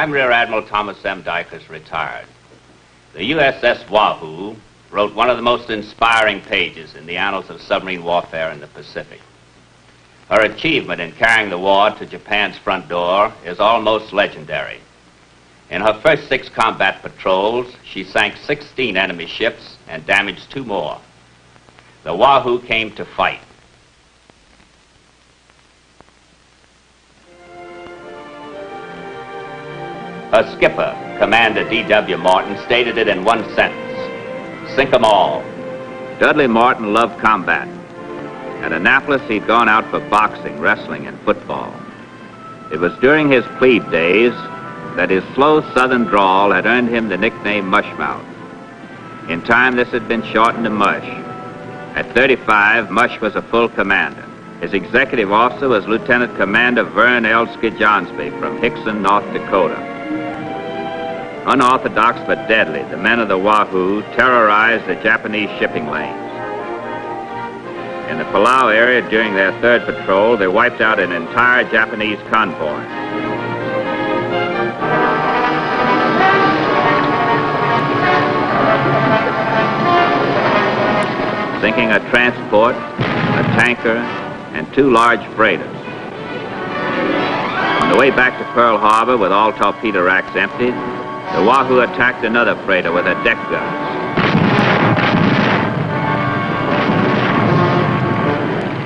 I'm Rear Admiral Thomas M. Dykers, retired. The USS Wahoo wrote one of the most inspiring pages in the annals of submarine warfare in the Pacific. Her achievement in carrying the war to Japan's front door is almost legendary. In her first 6 combat patrols, she sank 16 enemy ships and damaged 2 more. The Wahoo came to fight. Her skipper, Commander D.W. Morton, stated it in one sentence: sink 'em all. Dudley Morton loved combat. At Annapolis, he'd gone out for boxing, wrestling, and football. It was during his plebe days that his slow southern drawl had earned him the nickname Mushmouth. In time, this had been shortened to Mush. At 35, Mush was a full commander. His executive officer was Lieutenant Commander Vern L. Skidjonsby from Hickson, North Dakota. Unorthodox but deadly, the men of the Wahoo terrorized the Japanese shipping lanes. In the Palau area during their 3rd patrol, they wiped out an entire Japanese convoy. Sinking a transport, a tanker, and 2 large freighters. On the way back to Pearl Harbor with all torpedo racks emptied, the Wahoo attacked another freighter with her deck guns.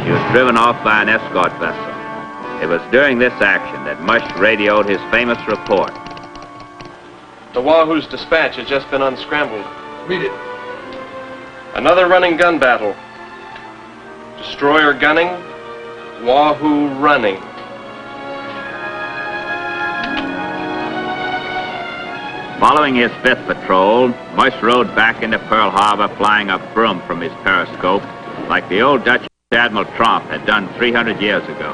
She was driven off by an escort vessel. It was during this action that Mush radioed his famous report. The Wahoo's dispatch has just been unscrambled. Read it. Another running gun battle. Destroyer gunning, Wahoo running. Following his 5th patrol, Mush rode back into Pearl Harbor flying a broom from his periscope like the old Dutch Admiral Tromp had done 300 years ago.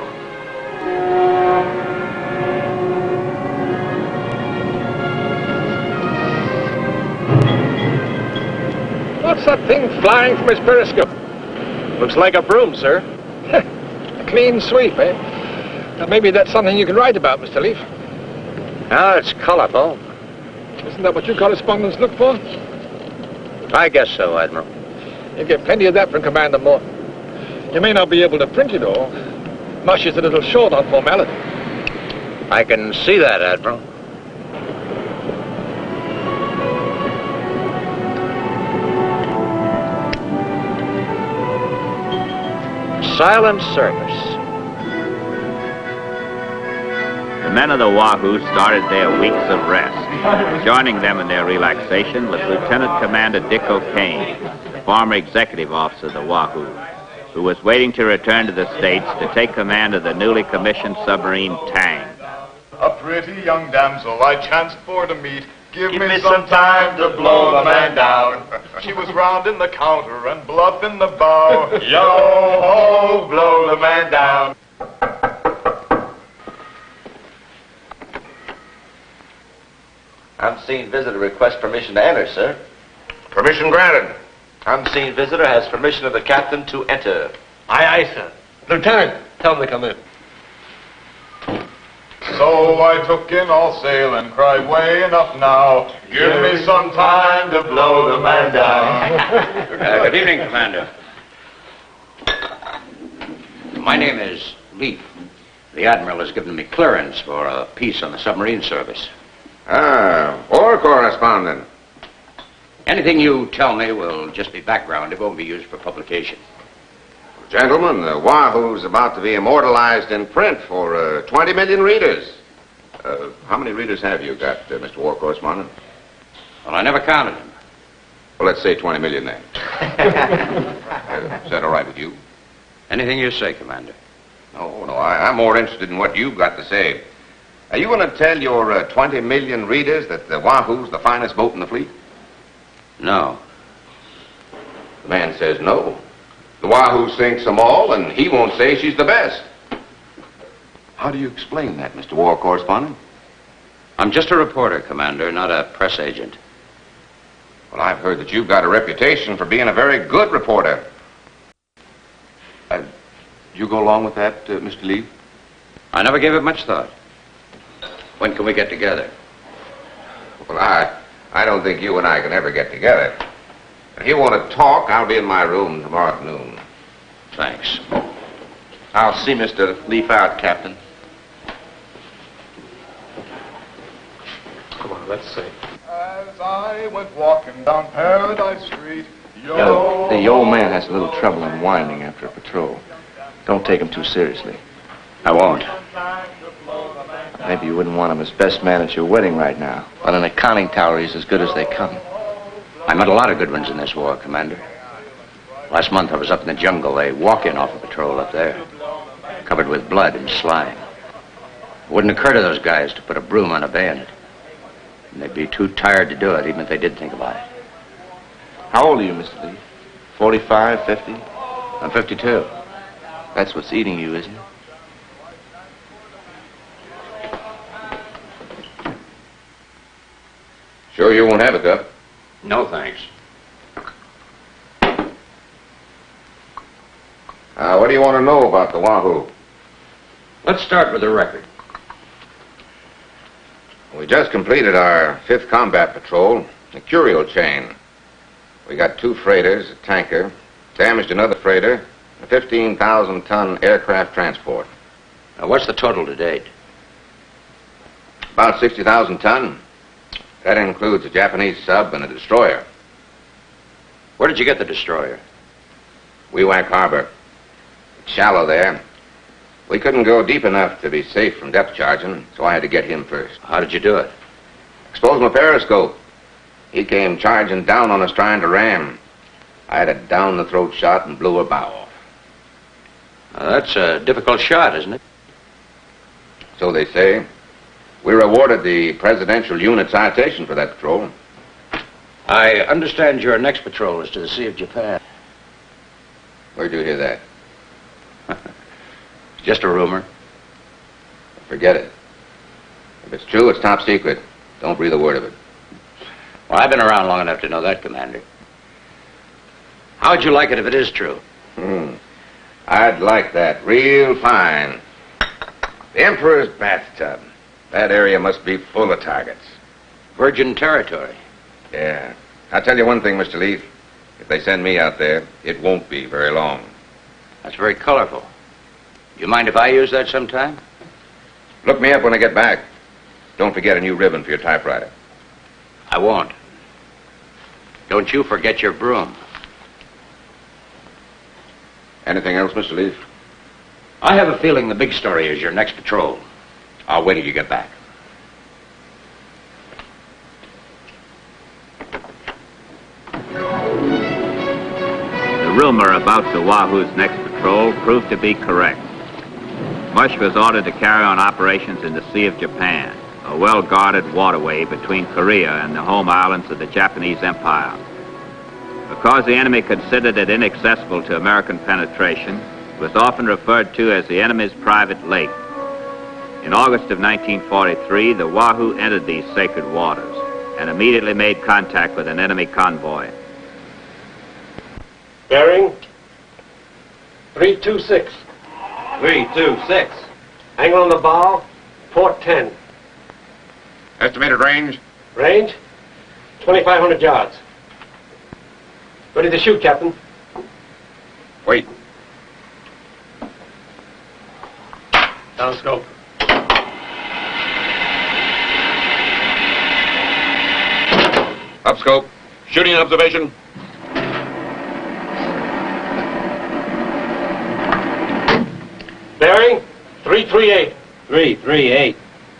What's that thing flying from his periscope? Looks like a broom, sir. A clean sweep, eh? Now maybe that's something you can write about, Mr. Leaf. Ah, it's colorful. Isn't that what you correspondents look for? I guess so, Admiral. You get plenty of that from Commander Morton. You may not be able to print it all. Mush is a little short on formality. I can see that, Admiral. Silent service. The men of the Wahoo started their weeks of rest. Joining them in their relaxation was Lieutenant Commander Dick O'Kane, the former executive officer of the Wahoo, who was waiting to return to the States to take command of the newly commissioned submarine Tang. A pretty young damsel I chanced for to meet. Give me some time to blow the man down. She was round in the counter and bluff in the bow. Yo-ho, blow the man down. Unseen visitor requests permission to enter, sir. Permission granted. Unseen visitor has permission of the captain to enter. Aye, aye, sir. Lieutenant, tell them to come in. So I took in all sail and cried, way enough now. Give me some time to blow the man down. Good evening, Commander. My name is Leaf. The Admiral has given me clearance for a piece on the submarine service. Ah, war correspondent. Anything you tell me will just be background. It won't be used for publication. Gentlemen, the Wahoo's about to be immortalized in print for 20 million readers. How many readers have you got, Mr. War Correspondent? Well, I never counted them. Well, let's say 20 million then. Is that all right with you? Anything you say, Commander. No, I'm more interested in what you've got to say. Are you going to tell your 20 million readers that the Wahoo's the finest boat in the fleet? No. The man says no. The Wahoo sinks them all, and he won't say she's the best. How do you explain that, Mr. War Correspondent? I'm just a reporter, Commander, not a press agent. Well, I've heard that you've got a reputation for being a very good reporter. You go along with that, Mr. Lee? I never gave it much thought. When can we get together? Well, I don't think you and I can ever get together. If you want to talk, I'll be in my room tomorrow at noon. Thanks. I'll see Mr. Leaf out, Captain. Come on, let's see. As I went walking down Paradise Street, The old man has a little trouble unwinding after a patrol. Don't take him too seriously. I won't. Maybe you wouldn't want him as best man at your wedding right now. On an accounting tower, he's as good as they come. I met a lot of good ones in this war, Commander. Last month I was up in the jungle, a walk-in off a patrol up there, covered with blood and slime. It wouldn't occur to those guys to put a broom on a bayonet. And they'd be too tired to do it, even if they did think about it. How old are you, Mr. Lee? 45, 50? I'm 52. That's what's eating you, isn't it? Sure you won't have a cup? No, thanks. What do you want to know about the Wahoo? Let's start with the record. We just completed our 5th combat patrol, the Curial chain. We got 2 freighters, a tanker, damaged another freighter, a 15,000-ton aircraft transport. Now, what's the total to date? About 60,000 ton. That includes a Japanese sub and a destroyer. Where did you get the destroyer? Weewak Harbor. It's shallow there. We couldn't go deep enough to be safe from depth charging, so I had to get him first. How did you do it? Exposed my periscope. He came charging down on us trying to ram. I had a down-the-throat shot and blew her bow off. That's a difficult shot, isn't it? So they say. We were awarded the Presidential Unit Citation for that patrol. I understand your next patrol is to the Sea of Japan. Where'd you hear that? Just a rumor. Forget it. If it's true, it's top secret. Don't breathe a word of it. Well, I've been around long enough to know that, Commander. How'd you like it if it is true? I'd like that real fine. The Emperor's bathtub. That area must be full of targets. Virgin territory. Yeah. I'll tell you one thing, Mr. Leaf. If they send me out there, it won't be very long. That's very colorful. You mind if I use that sometime? Look me up when I get back. Don't forget a new ribbon for your typewriter. I won't. Don't you forget your broom. Anything else, Mr. Leaf? I have a feeling the big story is your next patrol. I'll wait till you get back. The rumor about the Wahoo's next patrol proved to be correct. Mush was ordered to carry on operations in the Sea of Japan, a well-guarded waterway between Korea and the home islands of the Japanese Empire. Because the enemy considered it inaccessible to American penetration, it was often referred to as the enemy's private lake. In August of 1943, the Wahoo entered these sacred waters and immediately made contact with an enemy convoy. Bearing 326. 326. Angle on the bow, port 10. Estimated range? Range, 2,500 yards. Ready to shoot, Captain. Wait. Down scope. Up scope. Shooting observation. Bearing 338. 338.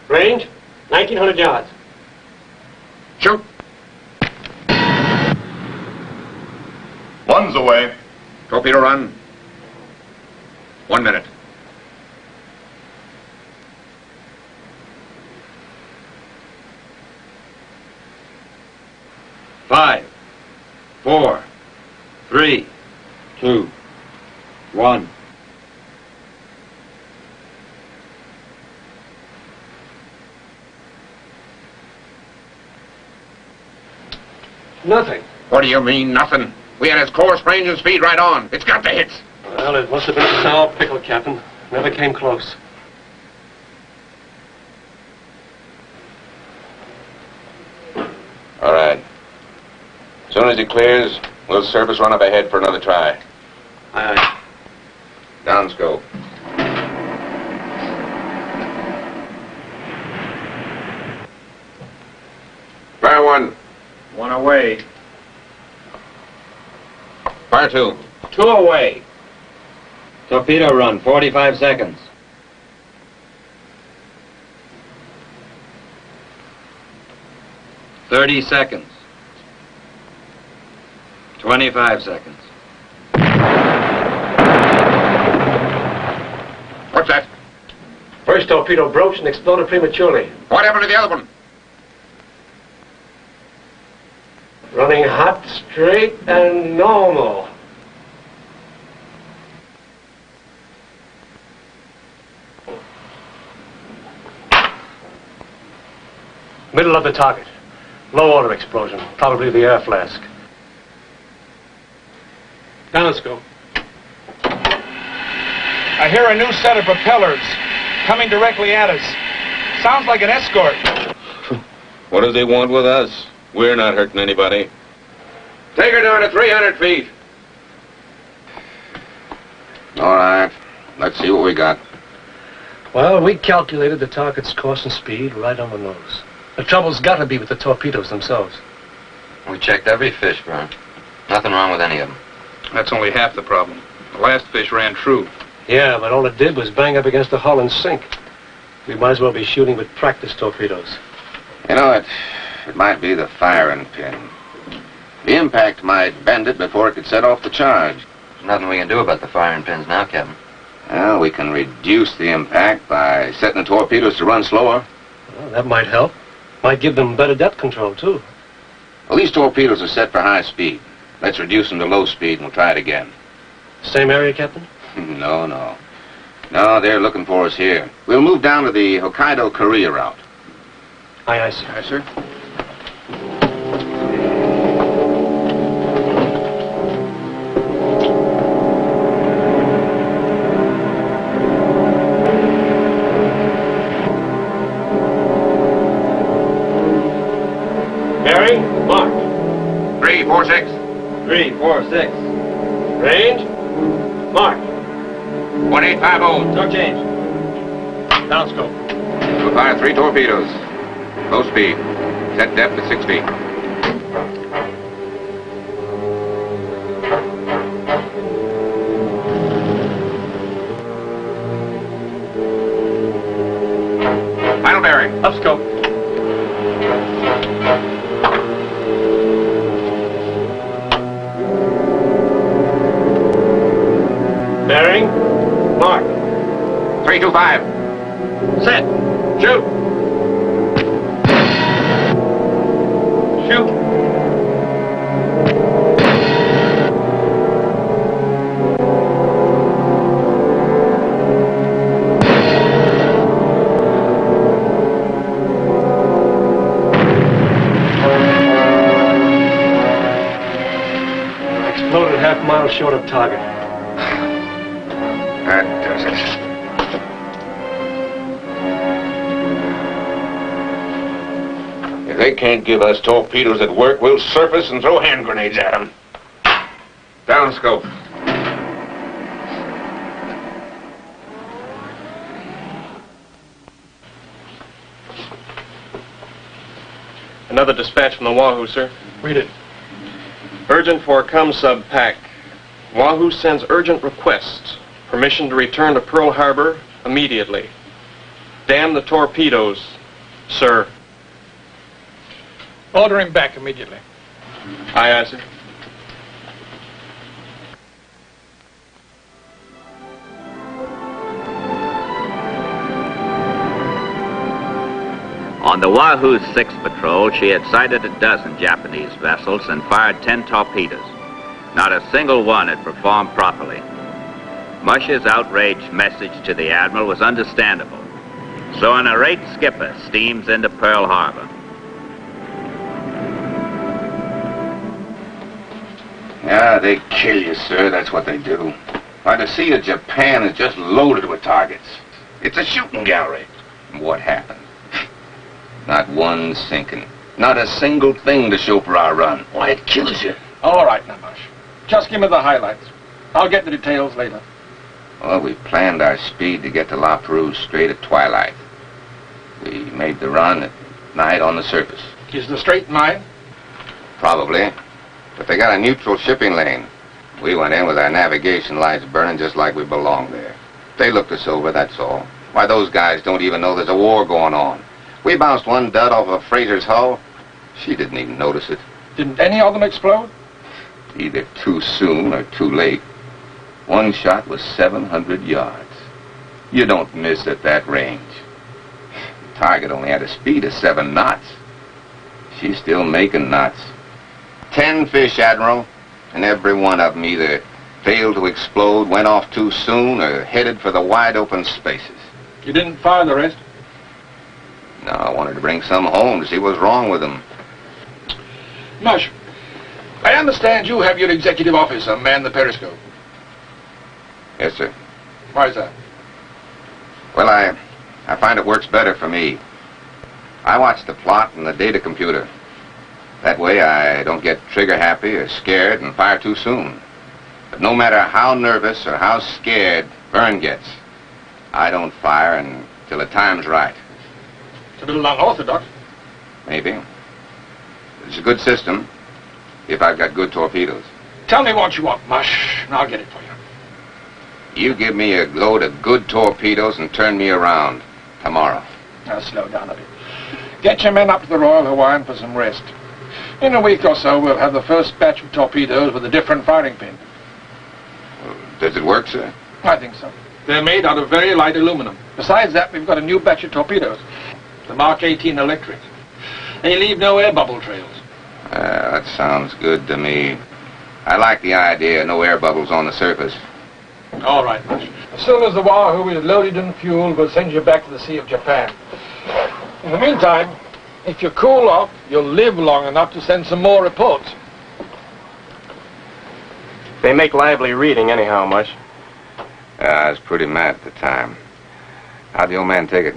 Range, 1,900 yards. Shoot. One's away. Torpedo run. 1 minute. Five, 4, 3, 2, 1. Nothing. What do you mean, nothing? We had his course, range, and speed right on. It's got the hits. Well, it must have been a sour pickle, Captain. Never came close. soon as he clears, we'll surface run up ahead for another try. Aye. Down scope. Fire one. One away. Fire two. Two away. Torpedo run, 45 seconds. 30 seconds. 25 seconds. What's that? First torpedo broached and exploded prematurely. What happened to the other one? Running hot, straight, and normal. Middle of the target. Low order explosion. Probably the air flask. Down scope. I hear a new set of propellers coming directly at us. Sounds like an escort. What do they want with us? We're not hurting anybody. Take her down to 300 feet. All right. Let's see what we got. Well, we calculated the target's course and speed right on the nose. The trouble's got to be with the torpedoes themselves. We checked every fish burn. Nothing wrong with any of them. That's only half the problem. The last fish ran true. Yeah, but all it did was bang up against the hull and sink. We might as well be shooting with practice torpedoes. You know, it might be the firing pin. The impact might bend it before it could set off the charge. There's nothing we can do about the firing pins now, Captain. Well, we can reduce the impact by setting the torpedoes to run slower. Well, that might help. Might give them better depth control, too. Well, these torpedoes are set for high speed. Let's reduce them to low speed and we'll try it again. Same area, Captain? No, they're looking for us here. We'll move down to the Hokkaido-Korea route. Aye, sir. Aye, sir. Bearing, mark. 346. 346. Range, mark. 1850. No change. Down scope. We'll fire 3 torpedoes. Low speed. Set depth at 6 feet. Final bearing. Up scope. Bearing, mark. 325. Set. Shoot. Shoot. Exploded half-mile short of target. That does it. If they can't give us torpedoes that work, we'll surface and throw hand grenades at them. Down scope. Another dispatch from the Wahoo, sir. Read it. Urgent for com-sub pack. Wahoo sends urgent request. Permission to return to Pearl Harbor immediately. Damn the torpedoes, sir. Order him back immediately. Aye, sir. On the Wahoo's 6th patrol, she had sighted a dozen Japanese vessels and fired 10 torpedoes. Not a single one had performed properly. Mush's outraged message to the Admiral was understandable. So an irate skipper steams into Pearl Harbor. Yeah, they kill you, sir. That's what they do. Why, the Sea of Japan is just loaded with targets. It's a shooting gallery. And what happened? Not one sinking. Not a single thing to show for our run. Why, it kills you. All right, now, Mush. Just give me the highlights. I'll get the details later. Well, we planned our speed to get to La Perouse straight at twilight. We made the run at night on the surface. Is the straight mine? Probably. But they got a neutral shipping lane. We went in with our navigation lights burning just like we belonged there. They looked us over, that's all. Why, those guys don't even know there's a war going on. We bounced one dud off of a freighter's hull. She didn't even notice it. Didn't any of them explode? Either too soon or too late. One shot was 700 yards. You don't miss at that range. The target only had a speed of 7 knots. She's still making knots. 10 fish, Admiral, and every one of them either failed to explode, went off too soon, or headed for the wide open spaces. You didn't fire the rest? No, I wanted to bring some home to see what's wrong with them. Mush, I understand you have your executive officer man the periscope. Yes, sir. Why is that? Well, I find it works better for me. I watch the plot in the data computer. That way I don't get trigger happy or scared and fire too soon. But no matter how nervous or how scared Vern gets, I don't fire until the time's right. It's a little unorthodox. Maybe. It's a good system, if I've got good torpedoes. Tell me what you want, Mush, and I'll get it for you. You give me a load of good torpedoes and turn me around tomorrow. Now, slow down a bit. Get your men up to the Royal Hawaiian for some rest. In a week or so, we'll have the first batch of torpedoes with a different firing pin. Well, does it work, sir? I think so. They're made out of very light aluminum. Besides that, we've got a new batch of torpedoes. The Mark 18 electric. They leave no air bubble trails. That sounds good to me. I like the idea of no air bubbles on the surface. All right, Mush. As soon as the Wahoo is loaded and fueled, we'll send you back to the Sea of Japan. In the meantime, if you cool off, you'll live long enough to send some more reports. They make lively reading anyhow, Mush. I was pretty mad at the time. How'd the old man take it?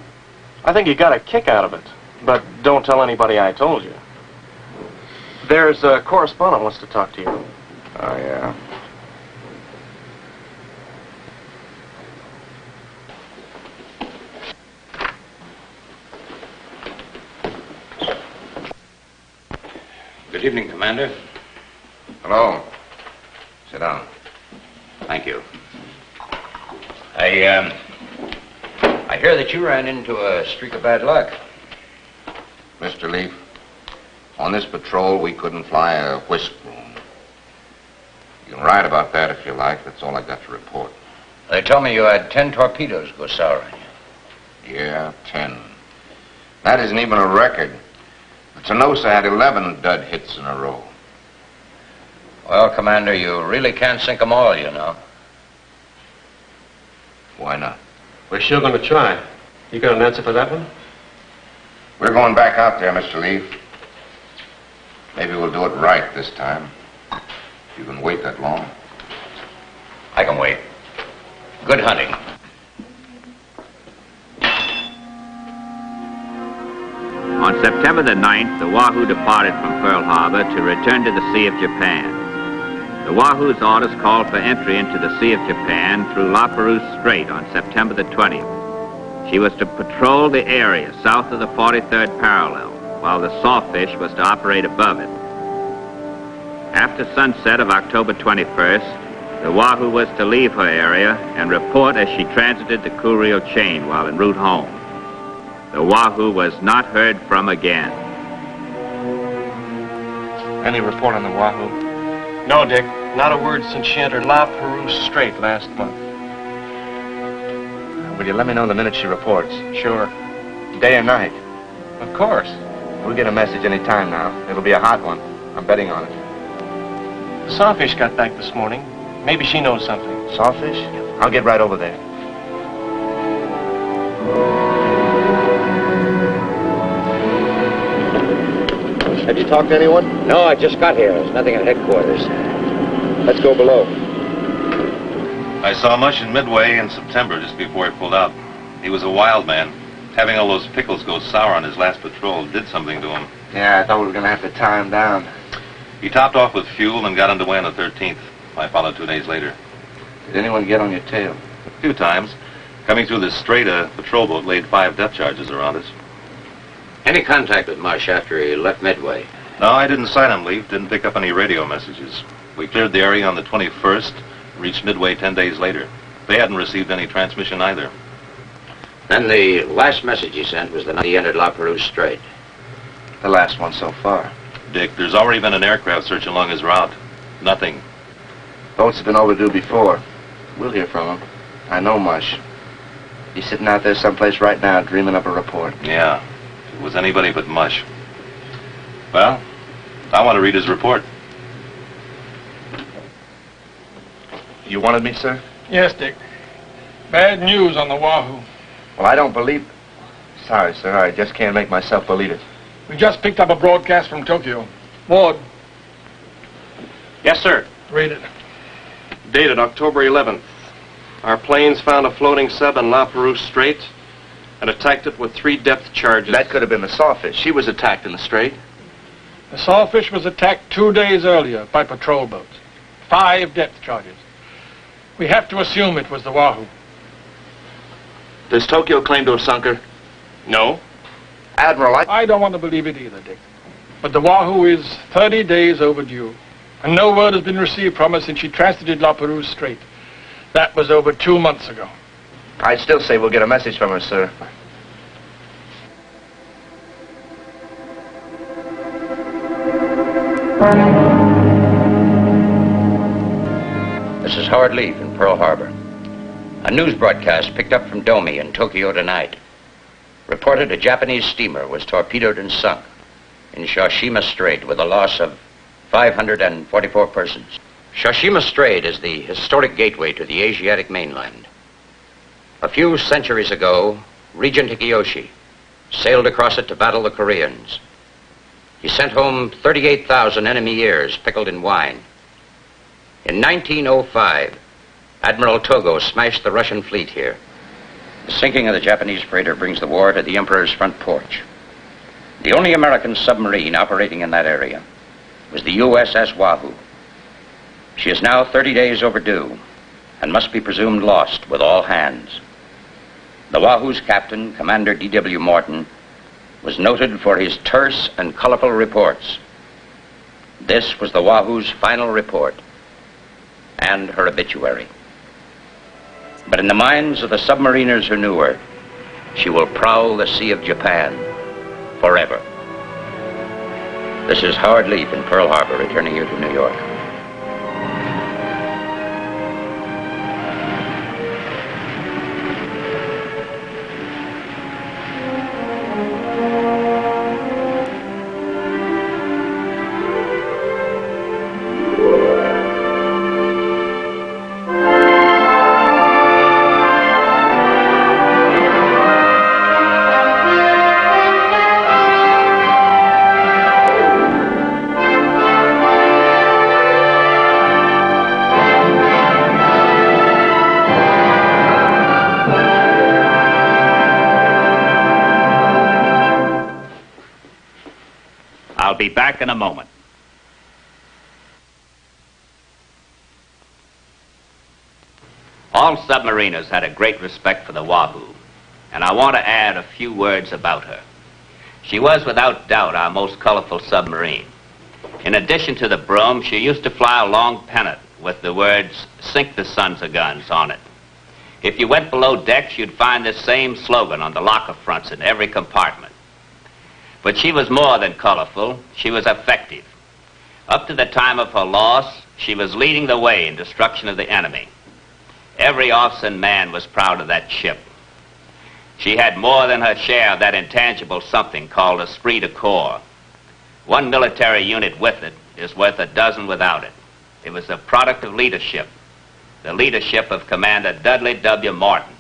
I think he got a kick out of it. But don't tell anybody I told you. There's a correspondent wants to talk to you. Oh, yeah? Good evening, Commander. Hello. Sit down. Thank you. I hear that you ran into a streak of bad luck. Mr. Leaf, on this patrol, we couldn't fly a whisk broom. You can write about that if you like. That's all I got to report. They tell me you had 10 torpedoes go sour on you. Yeah, 10. That isn't even a record. The Tenosa had 11 dud hits in a row. Well, Commander, you really can't sink them all, you know. Why not? We're sure going to try. You got an answer for that one? We're going back out there, Mr. Leaf. Maybe we'll do it right this time. You can wait that long. I can wait. Good hunting. On September the 9th, the Wahoo departed from Pearl Harbor to return to the Sea of Japan. The Wahoo's orders called for entry into the Sea of Japan through La Perouse Strait on September the 20th. She was to patrol the area south of the 43rd parallel, while the Sawfish was to operate above it. After sunset of October 21st, the Wahoo was to leave her area and report as she transited the Kurio chain while en route home. The Wahoo was not heard from again. Any report on the Wahoo? No, Dick. Not a word since she entered La Perouse Strait last month. Will you let me know the minute she reports? Sure. Day or night? Of course. We'll get a message any time now. It'll be a hot one. I'm betting on it. The Sawfish got back this morning. Maybe she knows something. Sawfish? I'll get right over there. Have you talked to anyone? No, I just got here. There's nothing at headquarters. Let's go below. I saw Mush in Midway in September, just before he pulled out. He was a wild man. Having all those pickles go sour on his last patrol did something to him. Yeah, I thought we were going to have to tie him down. He topped off with fuel and got underway on the 13th. I followed 2 days later. Did anyone get on your tail? A few times. Coming through the strait, a patrol boat laid 5 depth charges around us. Any contact with Mush after he left Midway? No, I didn't sight him leave. Didn't pick up any radio messages. We cleared the area on the 21st, reached Midway 10 days later. They hadn't received any transmission either. Then the last message he sent was the night he entered La Perouse Strait. The last one so far. Dick, there's already been an aircraft search along his route. Nothing. Boats have been overdue before. We'll hear from him. I know Mush. He's sitting out there someplace right now dreaming up a report. Yeah, if it was anybody but Mush. Well, I want to read his report. You wanted me, sir? Yes, Dick. Bad news on the Wahoo. Well, I don't believe... Sorry, sir. I just can't make myself believe it. We just picked up a broadcast from Tokyo. Ward, Yes, sir. read it. Dated October 11th. Our planes found a floating sub in La Perouse Strait and attacked it with 3 depth charges. That could have been the Sawfish. She was attacked in the strait. The Sawfish was attacked 2 days earlier by patrol boats. 5 depth charges. We have to assume it was the Wahoo. Does Tokyo claim to have sunk her? No. Admiral, I don't want to believe it either, Dick. But the Wahoo is 30 days overdue. And no word has been received from her since she transited La Perouse Strait. That was over 2 months ago. I'd still say we'll get a message from her, sir. This is Howard Leaf in Pearl Harbor. A news broadcast picked up from Domi in Tokyo tonight reported a Japanese steamer was torpedoed and sunk in Shoshima Strait with a loss of 544 persons. Shoshima Strait is the historic gateway to the Asiatic mainland. A few centuries ago, Regent Hideyoshi sailed across it to battle the Koreans. He sent home 38,000 enemy ears pickled in wine. In 1905, Admiral Togo smashed the Russian fleet here. The sinking of the Japanese freighter brings the war to the Emperor's front porch. The only American submarine operating in that area was the USS Wahoo. She is now 30 days overdue and must be presumed lost with all hands. The Wahoo's captain, Commander D.W. Morton, was noted for his terse and colorful reports. This was the Wahoo's final report and her obituary. But in the minds of the submariners who knew her, she will prowl the Sea of Japan forever. This is Howard Leaf in Pearl Harbor, returning you to New York. I'll be back in a moment. All submariners had a great respect for the Wahoo, and I want to add a few words about her. She was without doubt our most colorful submarine. In addition to the broom, she used to fly a long pennant with the words, "Sink the sons of guns," on it. If you went below decks, you'd find this same slogan on the locker fronts in every compartment. But she was more than colorful, she was effective. Up to the time of her loss, she was leading the way in destruction of the enemy. Every officer and man was proud of that ship. She had more than her share of that intangible something called esprit de corps. One military unit with it is worth a dozen without it. It was a product of leadership, the leadership of Commander Dudley W. Morton.